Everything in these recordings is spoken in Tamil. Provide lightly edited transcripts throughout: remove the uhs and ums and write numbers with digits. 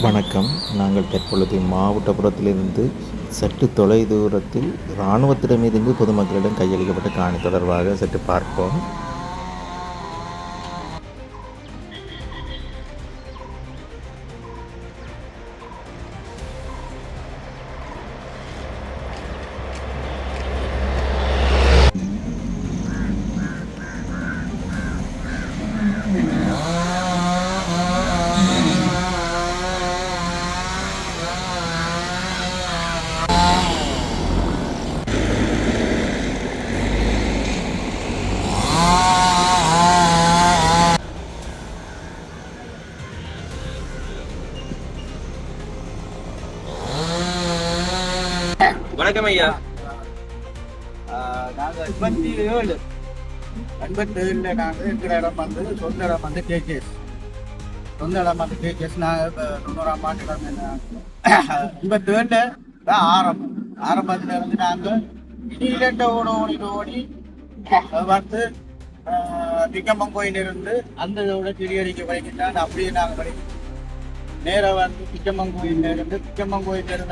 வணக்கம். நாங்கள் தற்பொழுது மாவட்டபுரத்திலிருந்து சற்று தொலைதூரத்தில் இராணுவத்திடமிருந்து பொதுமக்களிடம் கையளிக்கப்பட்ட காணி தொடர்பாக சற்று பார்ப்போம். வணக்கம் ஐயா. நாங்கள் 87 நாங்கள் இருக்கிற இடம் வந்து சொந்த இடம் வந்து கேகேஎஸ். சொந்த இடம் வந்து கேகேஎஸ். நாங்கள் இப்போ 90ஆம் ஆண்டு 87 தான் ஆரம்பத்தில் இருந்து நாங்கள் இடியிலட்ட ஓடி வந்து திக்கம்மன் கோயிலிருந்து அந்த இதோட கிளியடிக்க வரைக்கும் அப்படியே நாங்கள் படிக்கிறோம். நேராக வந்து திக்கம்மன் கோயிலிருந்து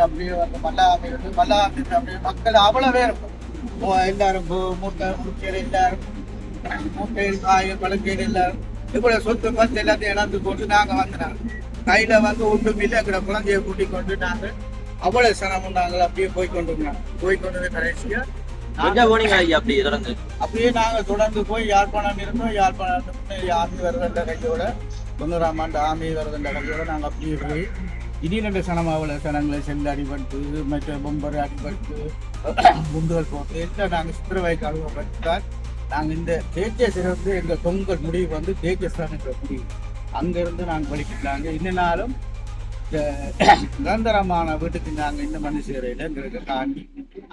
அப்படியே வந்து மல்லாமிலிருந்து அப்படியே மக்கள் அவ்வளவே இருக்கும். எல்லாரும் மூட்டை முடிச்சல் எல்லாரும் மூட்டையில் காயும் பழக்கையில் எல்லாரும் இவ்வளவு சொத்து பத்து எல்லாத்தையும் இழந்து கொண்டு நாங்கள் வந்துனாங்க. கையில வந்து ஒன்றும் இல்லை. எங்களை குழந்தைய கூட்டிக் கொண்டு நாங்கள் அவ்வளவு சிரமம் நாங்கள் அப்படியே போய்கொண்டு கடைசியா அப்படியே நாங்கள் தொடர்ந்து போய் யாழ்ப்பாணம் இருந்தோம். யாழ்ப்பாணம் ஆமி வருகின்ற கையோட 90ஆம் ஆண்டு ஆமி வருகின்ற கையோட நாங்கள் அப்படியே போய் இடியில சனமாவில் சனங்களை செல்லு அடிபட்டு மற்ற பொம்பர் அடிபட்டு குண்டுகள் போட்டு எல்லாம் நாங்கள் சித்திரவை கழுவப்பட்டால் நாங்கள் இந்த கேகேஎஸ் இருந்து எங்கள் தொங்கல் முடிவு வந்து கேகேஎஸ் தான் எங்கள் முடிவு. அங்கேருந்து நாங்கள் படிக்கிறாங்க. இன்னும் நிரந்தரமான வீட்டுக்கு நாங்கள் இந்த மனு சேரையில் எங்களுக்கு தாண்டி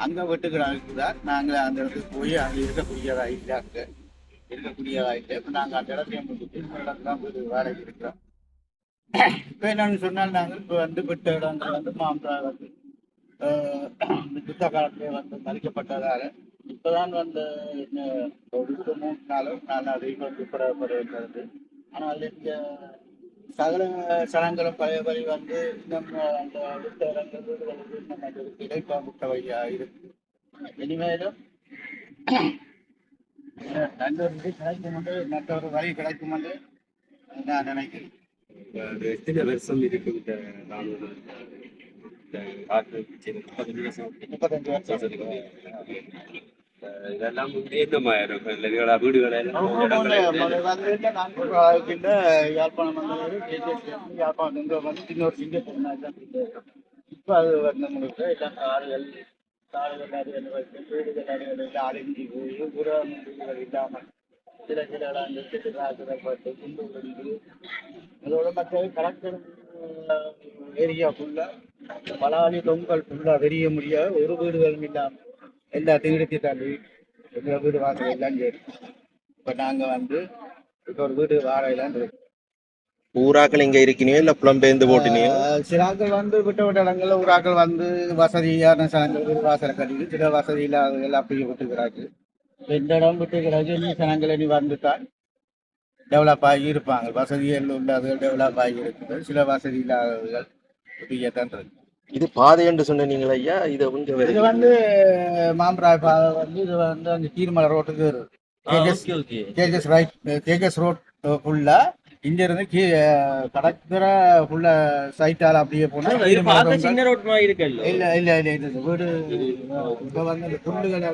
அங்கே வீட்டுக்கு தான் நாங்கள் அந்த இடத்துக்கு போய் அங்கே இருக்கக்கூடியதாக இப்போ நாங்கள் அந்த இடத்தையும் முடிச்சுட்டு இந்த இடத்துல தான் வீடு வாடகை இருக்கிறோம். இப்போ என்னன்னு சொன்னால் நாங்கள் இப்போ வந்து விட்ட இடங்கள் வந்து மாம்பழ வந்து யுத்த காலத்திலே வந்து மதிக்கப்பட்டதால் இப்போதான் வந்து ஒரு 3 நாளோ 4 நாள் வந்து இருக்கிறது. ஆனால் இங்கே சகல சனங்களும் பழைய வழி வந்து இன்னும் அந்த விட்ட இடங்கள் வீடுகளுக்கு இன்னும் இடைப்பாம்புட்ட வழியாக இருக்கு. இனிமேலும் நல்ல ஒரு இது கிடைக்கும் என்று மற்ற ஒரு வழி கிடைக்கும் என்று நான் நினைக்கிறேன். எத்தனை வருஷம் இருக்கு 35 வருஷம். இதெல்லாம் வீடுகளை யாழ்ப்பாணம் வந்து இன்னொரு சிங்கப்பூர் இப்போ அது வந்து நம்மளுக்கு எல்லாம் காடுகள் வீடுகள் அழிஞ்சி போய் வீடுகள் இல்லாமல் சில அந்த சிட்டுப்பட்டு குண்டு விழுந்து அதோட மற்ற கலெக்டர் ஏரியா ஃபுல்லாக பலாலி தொங்கல் ஃபுல்லாக வெறிய முடியாது. ஒரு வீடுகளும் இல்லாமல் எல்லாத்தையும் இடித்து தள்ளி எங்கள் வீடு வாசல் எல்லாம் சரி. இப்போ நாங்கள் வந்து இப்போ ஒரு வீடு வாடகைலாம் இருக்கு. ஊராக்கள் இங்கே இருக்கணையோ இல்லை புலம்பெயர்ந்து போட்டினையோ? சிலாக்கள் வந்து விட்ட இடங்கள்ல ஊராக்கள் வந்து வசதியான சனங்கள் வீடு வாசலை கட்டிட்டு சில வசதி இல்லாதவர்கள் அப்படியே விட்டுக்கிறாங்க. இந்த இடம் விட்டுக்கிறாங்க. நீ சனங்களை நீ வந்துட்டால் டெவலப் ஆகி இருப்பாங்க. வசதிகள் உள்ளவர்கள் டெவலப் ஆகி இருக்குது. சில வசதி இல்லாதவர்கள் இப்படியேதான் இருக்கு. இது பாதை என்று சொன்னீங்களா ஐயா? இது வந்து மாம்பராய் பாதை வந்து இது வந்து அங்கே கீர்மலை ரோட்டுக்கு கேகேஎஸ் ரோட் ஃபுல்லா இங்க இருந்து கடற்கரை ஃபுல்லா சைட்டால அப்படியே போனா சின்ன ரோட் மாதிரி இருக்கு. இல்ல வீடு இப்ப வந்து அந்த புல்லுகள்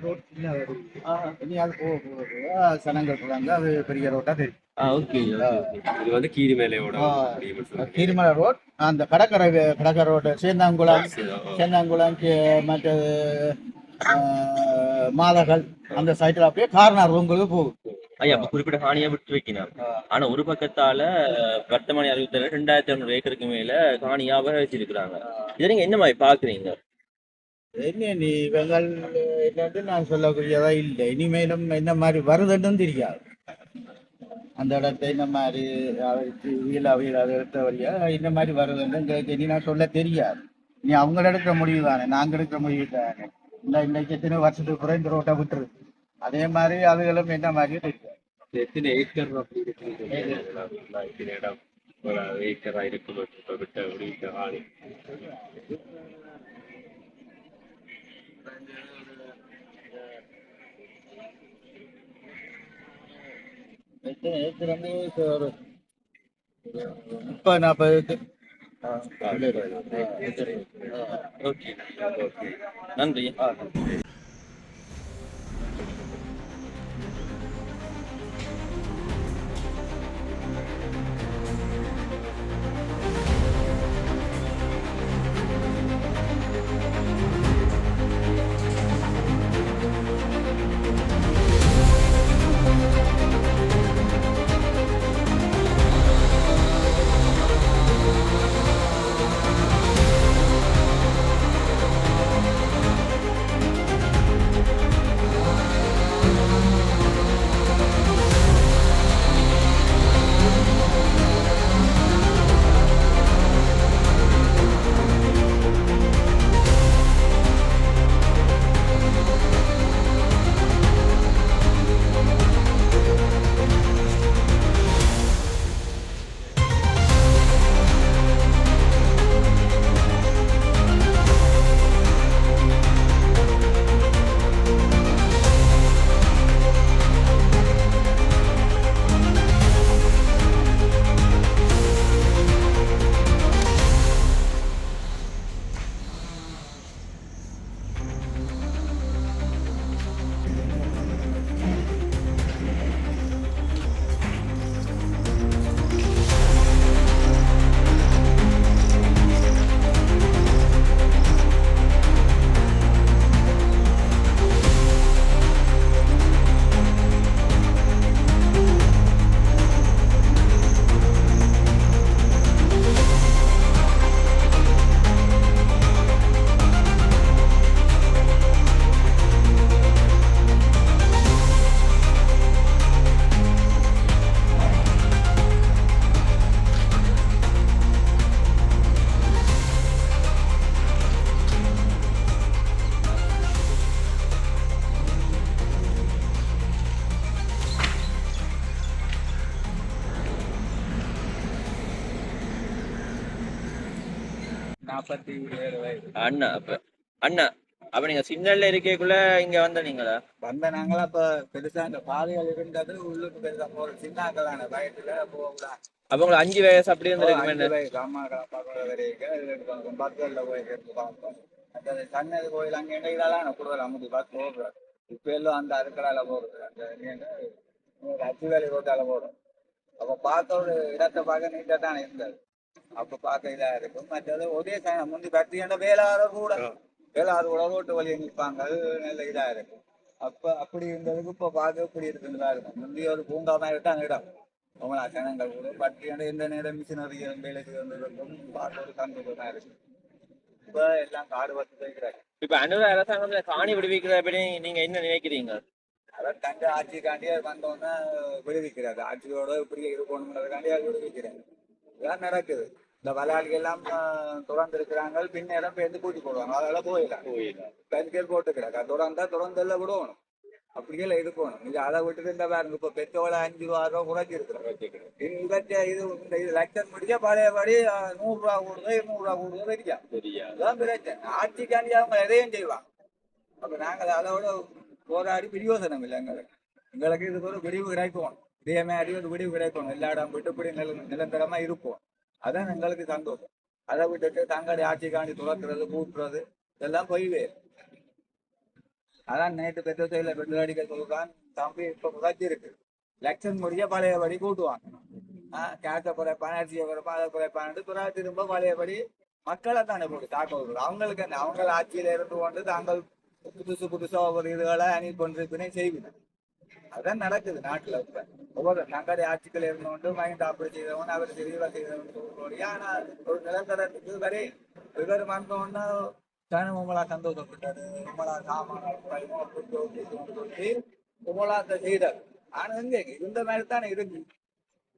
ரோட் சின்ன இனி அது போக சனங்கள் போறாங்க. அது பெரிய ரோட்டா தெரியும். இது வந்து கீரிமலை ரோட் அந்த கடற்கரை ரோடு சேந்தாங்குளம் மற்றது மாதகள் அந்த சைட்ல அப்படியே கார்னர் உங்களுக்கு போகும். ஐயா குறிப்பிட்ட காணியை விட்டு வைக்கணும். ஆனா ஒரு பக்கத்தால வர்த்தமானி அறிவித்தல 2500 ஏக்கருக்கு மேல காணியா வச்சிருக்கிறாங்க. இதை நீங்க என்ன மாதிரி பாக்குறீங்க? என்ன நீ இவங்கள் என்னன்னு நான் சொல்லக்கூடியதா இல்லை. இனிமேலும் என்ன மாதிரி வருதுன்னு தெரியாது. அந்த இடத்த இந்த மாதிரி அதை எடுத்த வழியா இந்த மாதிரி வருதுன்னு இனி நான் சொல்ல தெரியாது. நீ அவங்கள எடுக்கிற முடிவு தானே, நாங்கள் எடுக்கிற முடிவு தானே. இன்னைக்கு எத்தனை வருஷத்துக்கு கூட இந்த ரோட்டை விட்டுருது. அதே மாதிரி அதுகளும் என்ன மாதிரியும் தெரியாது. எத்தனை ஏக்கர் ஒரு ஏக்கரா இருக்கும் இப்ப விட்ட விடுவித்த காணி. ஏக்கர் வந்து ஒரு 30-40 ஓகே நன்றி. அண்ணா அப்ப நீங்க சிக்னல்ல இருக்கக்குள்ள இங்க வந்த நீங்களா? வந்த நாங்களாம் இப்ப பெருசா இந்த பாதைகள் இருந்தது உள்ளுக்கு பெருசா போற சின்னாக்களான பயத்துல போகலாம். அப்ப உங்களுக்கு 5 வயசு அப்படி இருந்திருக்கு. அம்மா பார்க்க வரைக்கும் பக்கத்துல போய் பார்ப்போம். அந்த சன்னதி கோயில் அங்கே இதெல்லாம் கூடுதல் அமுதி பார்த்து போடுறாரு. இப்ப எல்லாம் அந்த அருக்கலால போறது அந்த அச்சு வேலை ரோட்டால போடும். அப்ப பார்த்த ஒரு இடத்தை பார்க்க நீட்டா தான் இருந்தது. அப்ப பார்க்க இதா இருக்கும். மற்றது ஒரே முந்தி பக்தியான வேளாறு கூட ரோட்டு வழியை நிற்பாங்க. அது நல்ல இதா இருக்கும். அப்ப அப்படி இருந்ததுக்கு இப்ப பார்க்க இப்படி இருக்குன்னு இருக்கும். முந்தைய ஒரு பூங்கா மாதிரி தான் இடம். அவங்களா ஜனங்கள் கூட பக்தியான எந்த நேரம் மிஷினரி வேலைக்கு வந்ததுக்கும் பார்க்க ஒரு சந்தோஷமா இருக்கு. இப்ப எல்லாம் காடு வசதி இருக்கிறாங்க. இப்ப அனுர அரசாங்கத்துல காணி விடுவிக்கிற படி நீங்க என்ன நினைக்கிறீங்க? அதான் தங்க ஆட்சிக்காண்டியே வந்தோன்னா விடுவிக்கிறாரு. ஆட்சியோட இப்படி இருக்கணும்ன்றதுக்காண்டி அது விடுவிக்கிறாங்க. இதான் நடக்குது. இந்த வலாளிகள் எல்லாம் தொடர்ந்து இருக்கிறாங்க. பின்னேரம் பேருந்து கூட்டி போடுவாங்க. அதெல்லாம் போயிடலாம் பெண்கள் போட்டு கிடக்கா தொடர்ந்து எல்லாம் விடணும். அப்படியே இருக்கணும். நீங்க அதை விட்டுட்டு இந்த பாருங்க இப்ப பெட்ரோல 5 ரூபா குறைச்சி இருக்கிறோம். இது லட்சம் முடிச்சா பழையபடி 100 ரூபா கூடுதோ 200 ரூபா கூடுதோ தெரியாது பிரச்சனை. ஆட்சிக்காண்டி அவங்க எதையும் செய்வாங்க. அப்ப நாங்கள் அதோட போராடி பிரயோசனம் இல்லை. எங்களுக்கு இதுக்கு ஒரு விடிவு கிடைக்கும். இதே மாதிரி ஒரு விடிவு கிடைக்கும். எல்லா இடம் விட்டுப்படி நிரந்தரமா இருப்போம். அதான் எங்களுக்கு சந்தோஷம். அதை விட்டுட்டு தங்களுடைய ஆட்சிக்காண்டி துறக்கிறது கூட்டுறது இதெல்லாம் போய்வே. அதான் நேற்று பெற்றோல பெற்றடிக்க சொல்றான் தம்பி இப்ப குறைச்சி இருக்கு. லட்சம் முடிய பழையபடி கூட்டுவாங்க. கேட்ட குறைப்பான அரிசியை குறைப்பான் அதை குறைப்பான்னு துறா திரும்ப பழையபடி மக்களை தானே போட்டு தாக்க வருது. அவங்களுக்கு என்ன அவங்கள ஆட்சியில இருந்து கொண்டு தாங்கள் புதுசா ஒவ்வொரு இதுகளை அணி கொண்டிருப்பினே செய்வது. அதான் நடக்குது நாட்டுல. இப்ப ஒவ்வொரு தங்களுடைய ஆட்சிகள் இருந்தோண்டு மைண்ட் அப்படி செய்தவன் அவர் தெளிவா செய்தவன். ஆனா ஒரு நிரந்தரத்துக்கு வரை இவர் வந்தோன்னா தானும் உங்களா சந்தோஷப்பட்டாரு. உங்களா சாமான சொல்லி உங்களாத்த செய்தார். ஆனா எங்க இந்த மாதிரி தானே இருக்கு.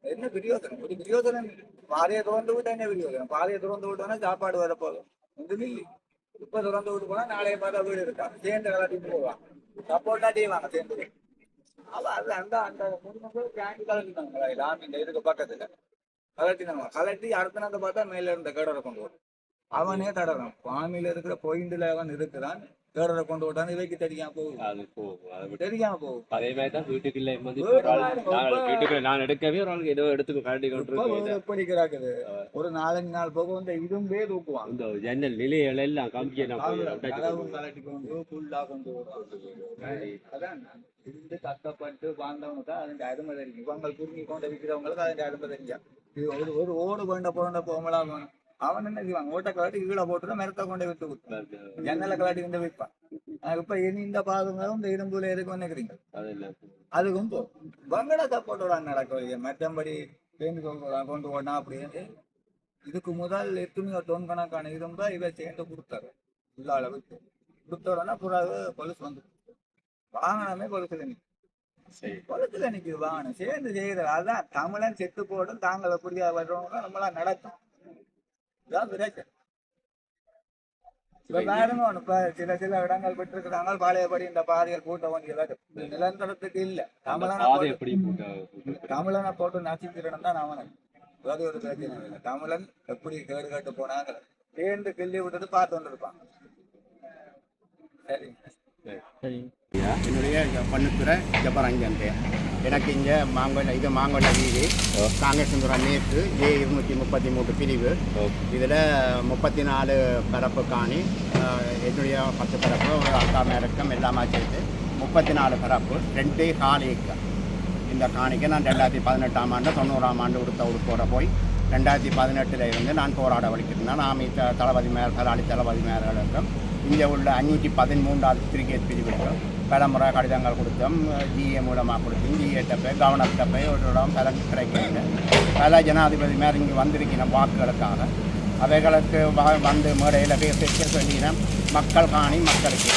என்ன பிரயோசனம்? ஒரு பிரயோசனம் பாதையை திறந்து விட்டா என்ன பிரயோசனம்? பாதையை திறந்து விட்டோன்னா சாப்பாடு வரப்போதும் ஒன்றுமே இல்லை. இப்ப திறந்து விட்டு போனா நாளைய பார்த்தா வீடு இருக்கா சேர்ந்து கலட்டிட்டு போவாங்க. சப்போர்ட்டா செய்வாங்க சேர்ந்து. அவ அது அந்த அந்த முன்னோர்கள் கேண்டு கலந்துட்டாங்களா இந்த இதுக்கு பக்கத்துல கலட்டி அடுத்த நாள் பார்த்தா மேல இருந்த கேடரை கொண்டு வரும். அவனே தடறான். பாமியில இருக்கிற பாயிண்ட்ல அவன் இருக்கிறான். கேடரை கொண்டு விட்டான். இவைக்கு தெரியாம போகும். அது போகும். அது தெரியாம போகும். அதே மாதிரி தான் வீட்டுக்குள்ள வீட்டுக்குள்ள வீட்டுக்குள்ள நான் எடுக்கவே ஒரு ஆளுக்கு ஏதோ எடுத்து கழட்டி கொண்டு எப்படி கிடக்குது. ஒரு 4-5 நாள் போக இந்த இரும்பே தூக்குவான். இந்த ஜன்னல் நிலைகள் எல்லாம் கம்பியை கலட்டி கொண்டு புல்லா கொண்டு வருவாங்க. அதான் இருந்து கஷ்டப்பட்டு வாழ்ந்தவனுக்கு அதுக்கு அருமை தெரியும். இவங்க புரிஞ்சு கொண்டு விற்கிறவங்களுக்கு அதுக்கு அருமை தெரியும். இது ஒரு ஓடு கொண்ட புரண்ட போகலாம். அவன் என்ன செய்வாங்க, ஓட்டை கலாட்டி கீழே போட்டு மரத்தை கொண்டு விட்டு கொடுத்தான். ஜன்னலை கலாட்டி கொண்டு விற்பான். இப்ப இனி இந்த பாகங்களும் இந்த இரும்புல இருக்குன்னு நினைக்கிறீங்க. அதுக்கும் போ வங்கடா சப்போர்ட்டோட நடக்க மற்றபடி பேருந்து கொண்டு போனா அப்படின்னு இதுக்கு முதல் எத்தனையோ டோன் கணக்கான இரும்பா இவ சேர்ந்து கொடுத்தாரு. உள்ளால விட்டு கொடுத்தோடனா புறாவு பொலிஸ் வந்து வாகனமே பொலிசுல நிற்கும். பொலிசுல நிற்குது வாகனம் சேர்ந்து செய்யறது. அதான் தமிழன் செத்து போடும் தாங்கள் எப்படியா வர்றவங்க நம்மளா நடக்கும். சில இடங்கள் பெற்றிருக்கிறாங்க. பாளையப்படி இந்த பாதைகள் கூட்ட வண்டிகள் நிரந்தரத்துக்கு இல்ல. தமிழனை போட்டு நசிக்கிறோம் தான் அவனுக்கு அது ஒரு பிரச்சனை இல்லை. தமிழன் எப்படி கேடு கட்டு போனாங்க சேர்ந்து கிள்ளி விட்டுட்டு பார்த்து கொண்டு இருப்பாங்க. சரி, என்னுடைய பண்ணுத்துறை ஜபரஞ்சன். எனக்கு இங்கே மாங்கொல்ல வீதி காங்கேசந்துரா மேற்கு A233 பிரிவு. இதில் 34 பரப்பு காணி, என்னுடைய 10 பரப்பு, ஒரு அக்கா மேரக்கம் எல்லாமே சேர்த்து 34 பரப்பு 2.4 ஏக்கர். இந்த காணிக்கு நான் 2018ஆம் ஆண்டு 90ஆம் ஆண்டு உடுப்போட போய் 2018 இருந்து நான் போராட வலிக்கிருந்தேன். நான் தளபதி மேலாளி தளபதி மேலாளருக்கும் இங்கே உள்ள 513வது கிரிக்கெட் பிரிவுக்கும் பல முறை கடிதங்கள் கொடுத்தோம். ஜிஏ மூலமாக கொடுத்தோம். ஜிஏட்ட போய் கவர்னர்கிட்ட போய் ஒரு இடம் பல கிடைக்கிறது. பல ஜனாதிபதி மேலே இங்கே வந்திருக்கிற வாக்குகளுக்காக அவைகளுக்கு வந்து மேடையில் பேச சொல்லின மக்கள் காணி மக்களுக்கு.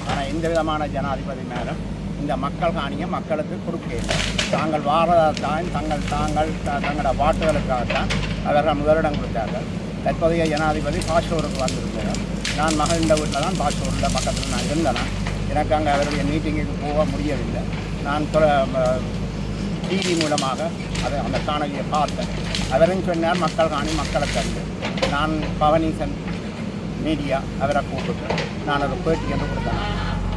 ஆனால் எந்த விதமான ஜனாதிபதி மேலும் இந்த மக்கள் காணியை மக்களுக்கு கொடுக்கல. தாங்கள் வாரதான் தங்களோட வாட்டுகளுக்காகத்தான் அவர்கள் முதலிடம் கொடுத்தார்கள். தற்போதைய ஜனாதிபதி பாஷூருக்கு வந்திருந்தார். நான் மகளிர் வீட்டில் தான் பாஷூரில் பக்கத்தில் நான் இருந்தேன். எனக்கு அங்கே அவருடைய மீட்டிங்குக்கு போக முடியவில்லை. நான் டிவி மூலமாக அந்த காணொலியை பார்த்தேன். அவரும் சொன்னார் மக்கள் காணி மக்களை தந்து. நான் பவனீசன் மீடியா அவரை கூப்பிட்டு நான் ஒரு பேட்டி என்று கொடுத்தேன்.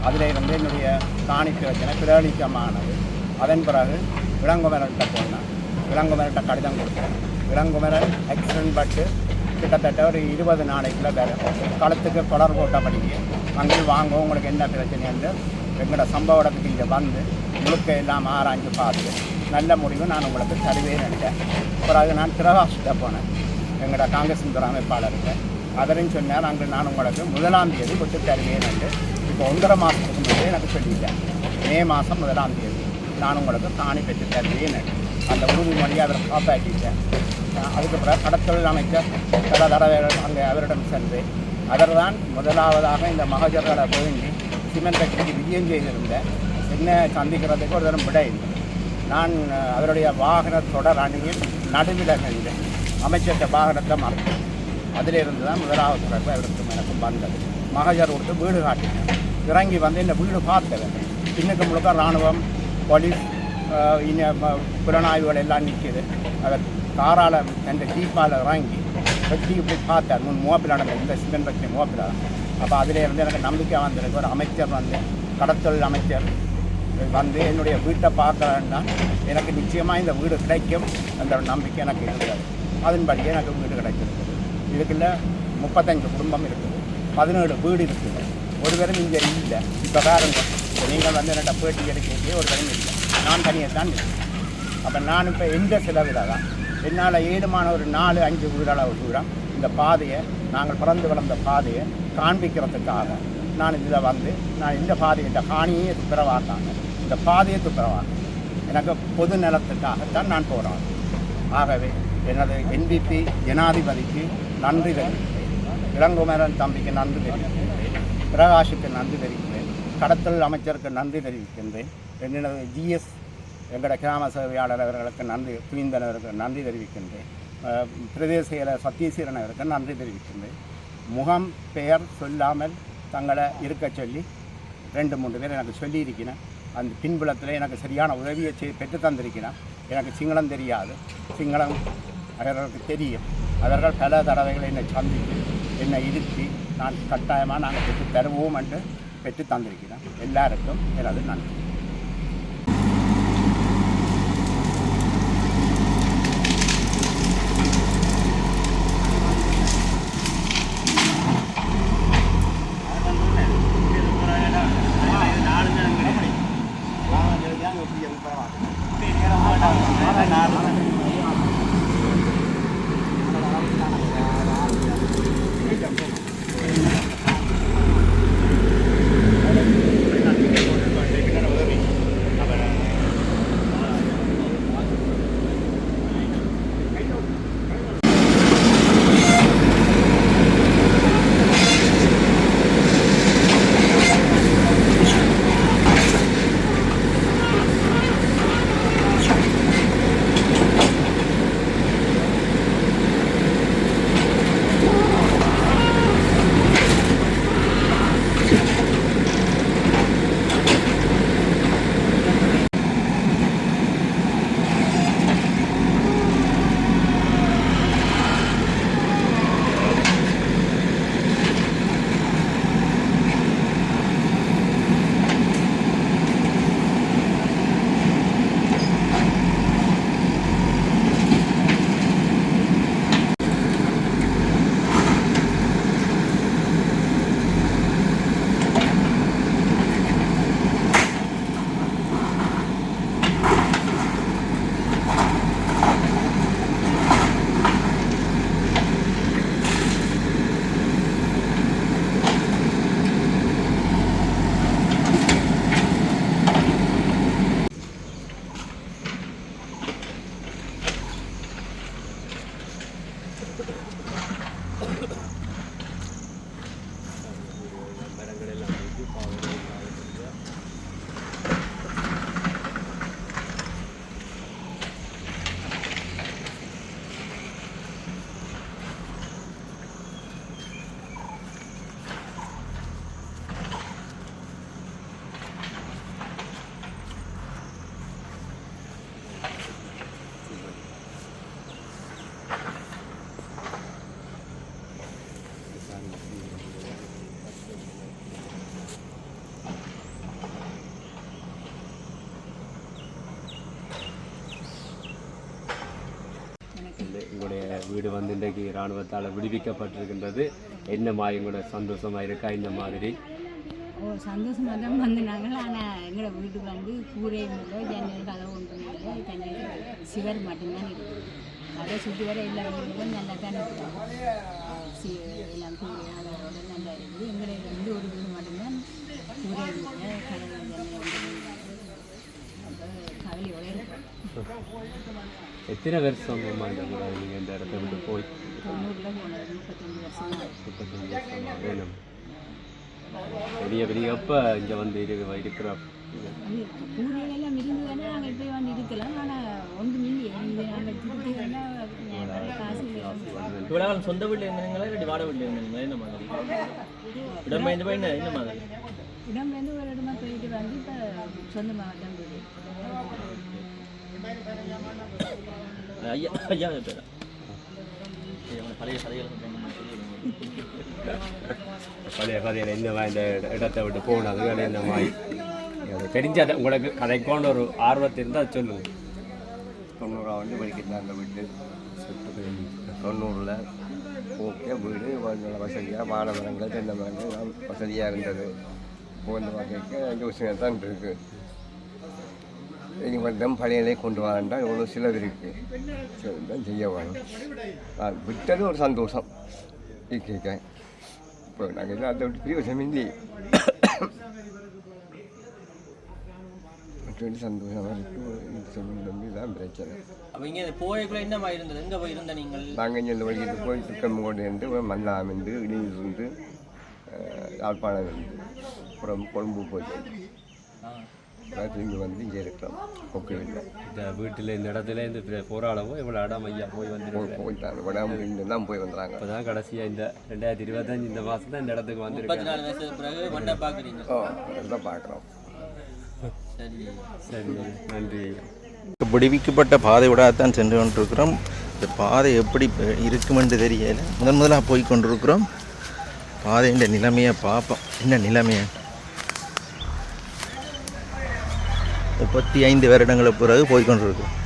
அதில் இருந்து என்னுடைய காணி பிரச்சனை பிரேலிக்கமானது. அதன் பிறகு இளங்குமரன்கிட்ட போனேன். இளங்குமரன்கிட்ட கடிதம் கொடுத்தேன். இளங்குமரன் ஆக்சிடென்ட் பட்டு கிட்டத்தட்ட ஒரு 20 நாளைக்குள்ள வேறு களத்துக்கு தொடர் போட்டபடியே அங்கே வாங்க உங்களுக்கு என்ன பிரச்சனை என்று எங்களோட சம்பவ இடத்துக்கு இங்கே வந்து முழுக்க எல்லாம் ஆராய்ஞ்சு பார்த்து நல்ல முடிவு நான் உங்களுக்கு தருவேன் நினைச்சேன். பிறகு நான் பிரகாஷ்கிட்ட போனேன், எங்களோட காங்கிரஸ் அமைப்பாளருக்கு. அவரையும் சொன்னார், அங்கே நான் உங்களுக்கு 1ஆம் தேதி விட்டு தருவேன் என்று. இப்போ 1.5 மாதத்துக்கு முன்னே எனக்கு சொல்லிட்டேன். மே மாதம் 1ஆம் தேதி நான் உங்களுக்கு காணி பெற்று தருவேன். அந்த உறுதிமொழியை அவரை காப்பாற்றிட்டேன். அதுக்கு பிறகு கடத்தொழில் அமைச்சர் பல தடவைகள் அங்கே அவரிடம் சென்று அவர் தான் முதலாவதாக இந்த மகஜர்களை வேண்டி சிமெண்ட் ஃபேக்டரிக்கு விஜயம் செய்திருந்தேன். என்ன சந்திக்கிறதுக்கு ஒரு தரம் விடை இல்லை. நான் அவருடைய வாகன தொடர் அணியில் நடுவில் நின்றேன். அமைச்சர்கிட்ட வாகனத்தை மறைத்தேன். அதிலிருந்து தான் முதலாவது தொடர்பு அவருக்கும் எனக்கும் வந்தது. மகஜர் கொடுத்து வீடு காட்டினேன். இறங்கி வந்து இந்த வீடு பார்த்தவன் இன்னுக்கு முழுக்க இராணுவம், போலீஸ், புலனாய்வுகள் எல்லாம் நிற்கிது. அவர் காரால் என்ற ஜீப்பால் இறங்கி வெட்டி இப்படி பார்த்தார். மோப்பில் நடந்த இந்த சிமெண்ட் ஃபேக்டரி மோப்பில். அப்போ அதிலேருந்து எனக்கு நம்பிக்கை வந்திருக்கு. ஒரு அமைச்சர் வந்து கடத்தொழில் அமைச்சர் வந்து என்னுடைய வீட்டை பார்க்கலன்னா எனக்கு நிச்சயமாக இந்த வீடு கிடைக்கும் என்ற நம்பிக்கை எனக்கு இருக்கிறது. அதன்படியே எனக்கு வீடு கிடைச்சிருக்குது. இதுக்குள்ள 35 குடும்பம் இருக்குது, 17 வீடு இருக்குது. ஒரு பேரும் இங்கே இல்லை. இப்போ பாருங்க, நீங்கள் வந்து என்னோட பேட்டி எடுக்கிறீங்க, ஒரு பேரும் இல்லை. நான் தனியாக தான் இருக்கேன். அப்போ நான் இப்போ எந்த செலவில் தான் என்னால் ஏழுமான ஒரு 4-5 வீடளவு தூரம் இந்த பாதையை, நாங்கள் பிறந்து வளர்ந்த பாதையை காண்பிக்கிறதுக்காக நான் இதில் வந்து நான் இந்த பாதையை, இந்த காணியை துப்புரவாக்காங்க, இந்த பாதையை துப்புரவாக்க எனக்கு பொது நலத்துக்காகத்தான் நான் போகிறேன். ஆகவே எனது NPP ஜனாதிபதிக்கு நன்றி தெரிவிக்கிறேன். இளங்குமரன் தம்பிக்கு நன்றி தெரிவிக்கின்றேன். பிரகாஷுக்கு நன்றி தெரிவிக்கிறேன். கடத்தல் அமைச்சருக்கு நன்றி தெரிவிக்கின்றேன். என்னது GS எங்களோட கிராம சேவையாளர் அவர்களுக்கு நன்றி, துணிந்தனவருக்கு நன்றி தெரிவிக்கின்றேன். பிரதேச செயலர் சத்யசீரன் அவருக்கு நன்றி தெரிவிக்கின்றேன். முகம் பெயர் சொல்லாமல் தங்களை இருக்க சொல்லி 2-3 பேர் எனக்கு சொல்லியிருக்கிறேன். அந்த பின்புலத்தில் எனக்கு சரியான உதவியை பெற்று தந்திருக்கிறேன். எனக்கு சிங்களம் தெரியாது. சிங்களம் அவர்களுக்கு தெரியும். அவர்கள் பல தடவைகள் என்னை சந்தித்து என்னை இருத்தி நான் கட்டாயமாக நாங்கள் பெற்று தருவோம் என்று பெற்று தந்திருக்கிறோம். எல்லாருக்கும் எனது நன்றி. உங்களுடைய வீடு வந்து இன்றைக்கு இராணுவத்தால் விடுவிக்கப்பட்டிருக்கின்றது. என்னம்மா எங்களோட சந்தோஷமாக இருக்கா இந்த மாதிரி? சந்தோஷமாக தான் வந்தாங்க. ஆனால் எங்களோட வீட்டுக்கு வந்து கூரையும் இல்லை, ஜன்னல் கதவு ஒன்றும் இல்லை, தண்ணி சிவர் மட்டும்தான் இருக்குது. அதை சுற்றி வர எல்லா வீடுகளும் நல்லா தான் இருக்கிறோம். எல்லாம் கூரை அதோட நல்லா இருக்குது. எங்களை வந்து ஒரு வீடு மட்டும்தான் கூரை இல்லை, கதவு ஜன்னல் ஒன்றும் அப்போ கவலையோடு இருக்கும். எத்தனை வருஷம் நீங்கள் இந்த இடத்த விட்டு போய்? 90ல் போனது 35 வருஷம். 35 வருஷமா வேணும். பெரிய பெரிய அப்போ இங்கே வந்து இருக்கிறோம். கூரையெல்லாம் இருந்து தானே நாங்கள் இப்போ வந்து இருக்கலாம். ஆனால் ஒன்றும் இல்லையே, இது நாங்கள் திருப்பி காசு இவ்வளோ காலம் சொந்த வீட்டில் இருந்தீங்களா இல்லை வாடகை வீட்டில் இருந்தீங்களா? என்ன மாதிரி இடம்பெயர்ந்து போய் என்ன மாதிரி? இடம்பெயர்ந்து ஒரு இடமா போயிட்டு வந்து இப்போ சொந்தமாக தான் போயிட்டு ஐயா ஐயா பேரா பழைய கதையில் என்னவா இந்த இடத்தை விட்டு போனது இந்த மாதிரி தெரிஞ்சாத உங்களுக்கு கதைக்கோன்னு ஒரு ஆர்வத்தை இருந்தால் சொல்லுங்கள். 90 வந்து படிக்கிறது அந்த வீட்டு 90ல் ஓகே வீடு நல்ல வசதியாக வாழை மரங்கள் தென்னை மரங்கள் எல்லாம் வசதியாக இருந்தது. போன்ற வகைக்கு யோசனை தான் இருக்குது. இனி மட்டும் பழையலை கொண்டு வரண்டா எவ்வளோ சிலவு இருக்குது, சரி தான் செய்ய வேணும். விட்டது ஒரு சந்தோஷம் இருக்கேன். இப்போ நாங்கள் அதை விட்டு பிரியோசனம் இல்லை, சந்தோஷமாக இருக்கு. தான் பிரச்சனை. அப்போ இங்கே போய்க்குள்ள என்னமா இருந்தது? எங்கே போய் இருந்த நீங்கள்? நாங்கள் இங்கே இந்த வழிகிட்டு போய் திருக்கம்பங்கோடு இருந்து மல்லாமிருந்து இடியிலிருந்து யாழ்ப்பாணம் இருந்து அப்புறம் கொழும்பு போயிட்டு திரும்பி வந்து இங்கே இருக்கிறோம். கொக்கில் இந்த வீட்டில் இந்த இடத்துல இந்த போராடவும் இவ்வளோ இடம் ஐயா போய் வந்து போயிட்டாங்க. வடாமுடிந்து தான் போய் வந்துடுறாங்க. இப்போ தான் கடைசியாக இந்த 2025 இந்த மாதம் தான் இந்த இடத்துக்கு வந்து 34 வருஷத்துக்கு பிறகு மண்ணை பார்க்குறீங்க. தான் பார்க்குறோம். சரி, நன்றி. விடுவிக்கப்பட்ட பாதை விடாதான் சென்று கொண்டிருக்கிறோம். இந்த பாதை எப்படி இருக்குமென்று தெரியல. முதலாக போய் கொண்டிருக்கிறோம். பாதையின் நிலைமையை பார்ப்போம். என்ன நிலைமையை 35 வருடங்களுக்கு பிறகு போய்கொண்டிருக்கிறோம்.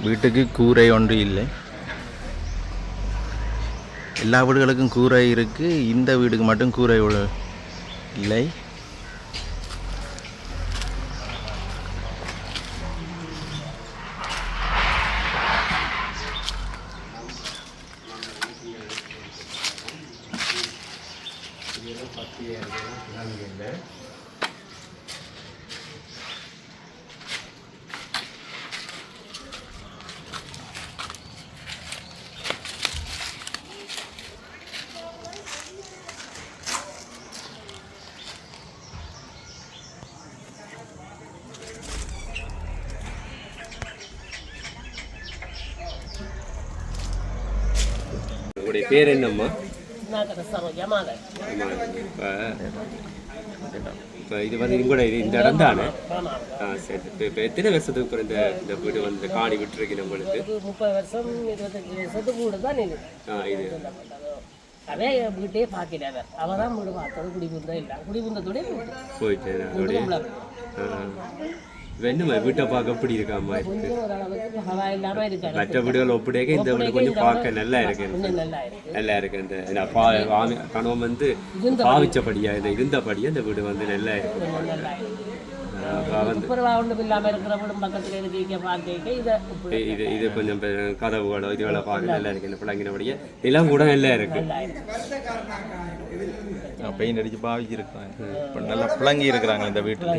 வீட்டுக்கு கூரை ஒன்று இல்லை. எல்லா வீடுகளுக்கும் கூரை இருக்குது, இந்த வீடுக்கு மட்டும் கூரை இல்லை. உங்களுடைய பேர் என்னம்மா? இப்போ இது வந்து உங்களோட இந்த இடம் தானே? சரி. இப்போ எத்தனை வருஷத்துக்கு அப்புறம் இந்த வீடு வந்து காணி விட்டுருக்கீங்க உங்களுக்கு? 30 வருஷம் 25 வருஷத்துக்கு கூட தான் இது அதே வீட்டே பார்க்கிறார். அவ தான் வீடு பார்த்தது. குடிபுந்தம் இல்லை, குடிபுந்தத்தோடய போயிட்டேன். என்னம்மா வீட்டை பார்க்க எப்படி இருக்காம்மா இருக்கு? கொஞ்சம் ஓரளவுக்கு ஹவா இல்லாமல் இருக்காரு. மற்ற வீடுகள் ஒப்பிடைக்க இந்த வீடு கொஞ்சம் பார்க்க நல்லா இருக்கு. நல்லா இருக்கு. இந்த கணவன் வந்து பாவிச்சபடியா இந்த இருந்தபடியா இந்த வீடு வந்து நல்லா இருக்கு. ஒன்றும் இல்லாமல் இருக்கிற வீடும் பக்கத்தில் இருக்க பார்க்க இது கொஞ்சம் கதவுகளோ இதுகளை பார்க்க நல்லா இருக்கு. இந்த பிள்ளைங்கினபடியே எல்லாம் கூட நல்லா இருக்கு. பெயிண்ட் அடிச்சு பாவிச்சிருக்காங்க. இப்போ நல்லா பிளங்கி இருக்கிறாங்க இந்த வீட்டில்.